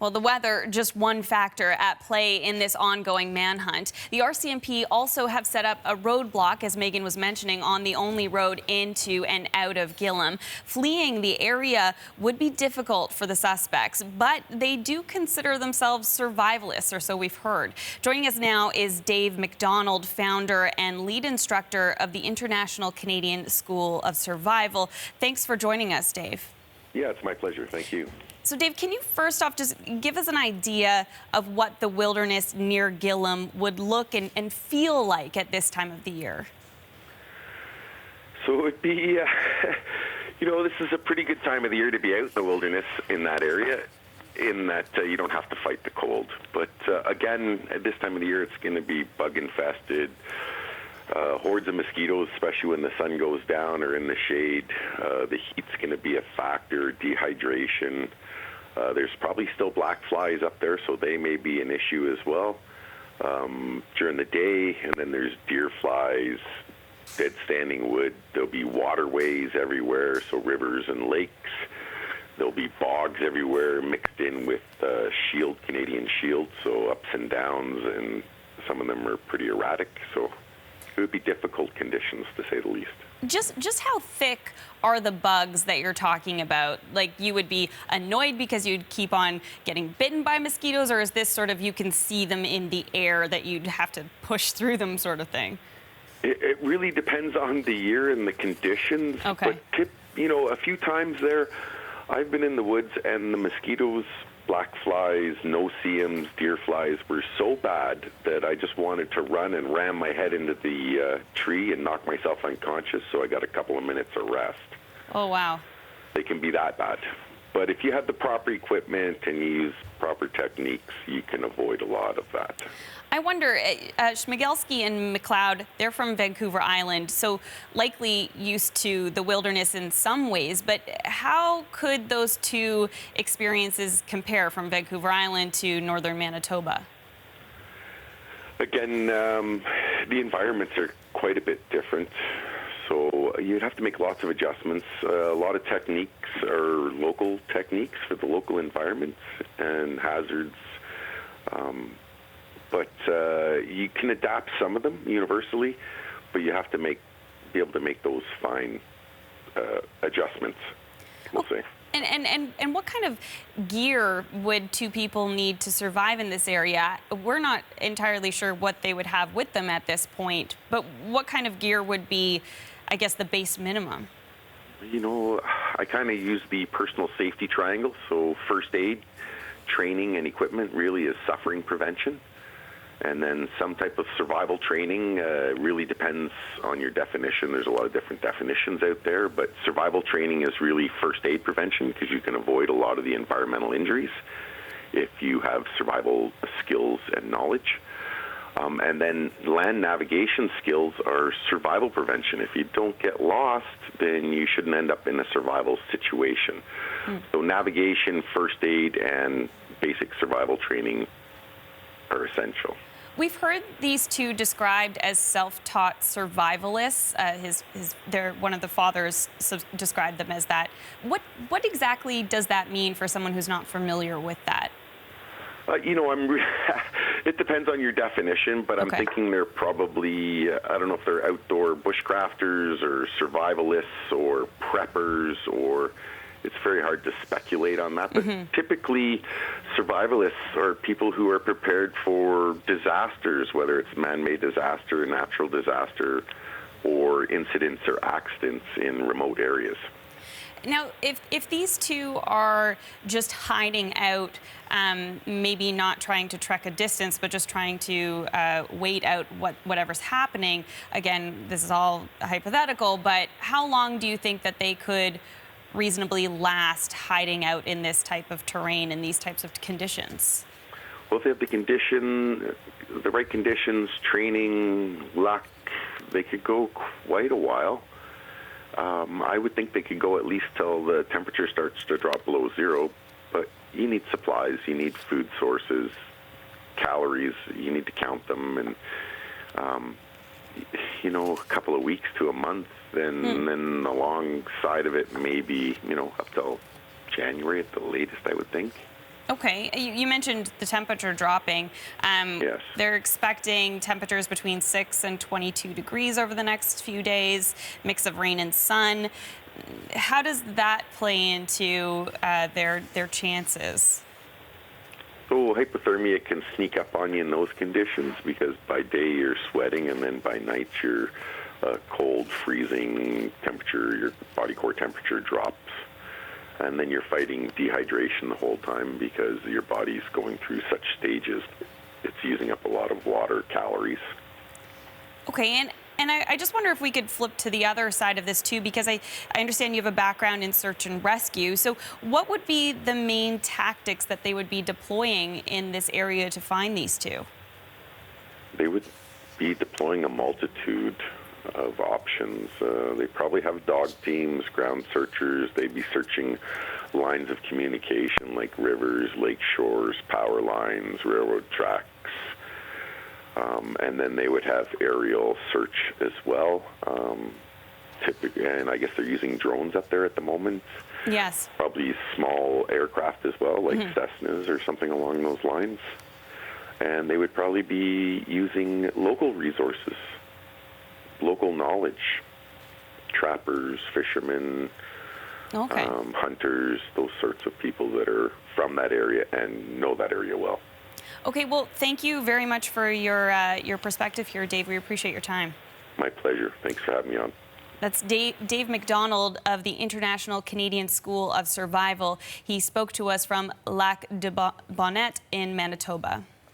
Well, the weather, just one factor at play in this ongoing manhunt. The RCMP also have set up a roadblock, as Megan was mentioning, on the only road into and out of Gillam. Fleeing the area would be difficult for the suspects, but they do consider themselves survivalists, or so we've heard. Joining us now is Dave MacDonald, founder and lead instructor of the International Canadian School of Survival. Thanks for joining us, Dave. Yeah, it's my pleasure. Thank you. So, Dave, can you first off just give us an idea of what the wilderness near Gillam would look and feel like at this time of the year? So it would be, this is a pretty good time of the year to be out in the wilderness in that area, in that you don't have to fight the cold. But again, at this time of the year, it's going to be bug infested. Hordes of mosquitoes, especially when the sun goes down or in the shade. The heat's going to be a factor, dehydration. There's probably still black flies up there, so they may be an issue as well during the day. And then there's deer flies, dead standing wood. There'll be waterways everywhere, so rivers and lakes. There'll be bogs everywhere mixed in with Canadian shield, so ups and downs, and some of them are pretty erratic. So it would be difficult conditions, to say the least. Just how thick are the bugs that you're talking about? Like, you would be annoyed because you'd keep on getting bitten by mosquitoes, or is this sort of you can see them in the air that you'd have to push through them sort of thing? It really depends on the year and the conditions. Okay. But, a few times there, I've been in the woods and the mosquitoes, black flies, no-see-ums, deer flies were so bad that I just wanted to run and ram my head into the tree and knock myself unconscious, so I got a couple of minutes of rest. Oh, wow. They can be that bad. But if you have the proper equipment and you use proper techniques, you can avoid a lot of that. I wonder, Schmigelski and McLeod, they're from Vancouver Island, so likely used to the wilderness in some ways, but how could those two experiences compare from Vancouver Island to northern Manitoba? Again, the environments are quite a bit different, so you'd have to make lots of adjustments. A lot of techniques are local techniques for the local environments and hazards. But you can adapt some of them universally, but you have to be able to make those fine adjustments, we'll say. And what kind of gear would two people need to survive in this area? We're not entirely sure what they would have with them at this point, but what kind of gear would be, I guess, the base minimum? I kind of use the personal safety triangle, so first aid, training, and equipment really is suffering prevention. And then some type of survival training really depends on your definition. There's a lot of different definitions out there, but survival training is really first aid prevention because you can avoid a lot of the environmental injuries if you have survival skills and knowledge. And then land navigation skills are survival prevention. If you don't get lost, then you shouldn't end up in a survival situation. So navigation, first aid, and basic survival training are essential. We've heard these two described as self-taught survivalists. One of the fathers described them as that. What exactly does that mean for someone who's not familiar with that? It depends on your definition, but I'm thinking they're probably, I don't know if they're outdoor bushcrafters or survivalists or preppers, or it's very hard to speculate on that. But typically, survivalists are people who are prepared for disasters, whether it's man-made disaster, natural disaster, or incidents or accidents in remote areas. Now, if these two are just hiding out, maybe not trying to trek a distance, but just trying to wait out whatever's happening, again, this is all hypothetical, but how long do you think that they could reasonably last hiding out in this type of terrain in these types of conditions? Well, if they have the right conditions, training, luck, they could go quite a while. I would think they could go at least till the temperature starts to drop below zero, but you need supplies, you need food sources, calories, you need to count them, and a couple of weeks to a month, and then alongside of it, maybe, up till January at the latest, I would think. Okay, you mentioned the temperature dropping. Yes. They're expecting temperatures between 6 and 22 degrees over the next few days, mix of rain and sun. How does that play into their chances? So hypothermia can sneak up on you in those conditions because by day you're sweating and then by night you're cold, freezing temperature, your body core temperature drops. And then you're fighting dehydration the whole time because your body's going through such stages. It's using up a lot of water, calories. Okay, and I just wonder if we could flip to the other side of this too, because I understand you have a background in search and rescue. So what would be the main tactics that they would be deploying in this area to find these two? They would be deploying a multitude of options. They probably have dog teams, ground searchers. They'd be searching lines of communication like rivers, lake shores, power lines, railroad tracks. And then they would have aerial search as well. Typically, and I guess they're using drones up there at the moment. Yes. Probably small aircraft as well, like Cessnas or something along those lines. And they would probably be using local resources, local knowledge, trappers, fishermen, Okay. Hunters, those sorts of people that are from that area and know that area well. Okay, well, thank you very much for your perspective here, Dave. We appreciate your time. My pleasure. Thanks for having me on. That's Dave MacDonald of the International Canadian School of Survival. He spoke to us from Lac de Bonnet in Manitoba.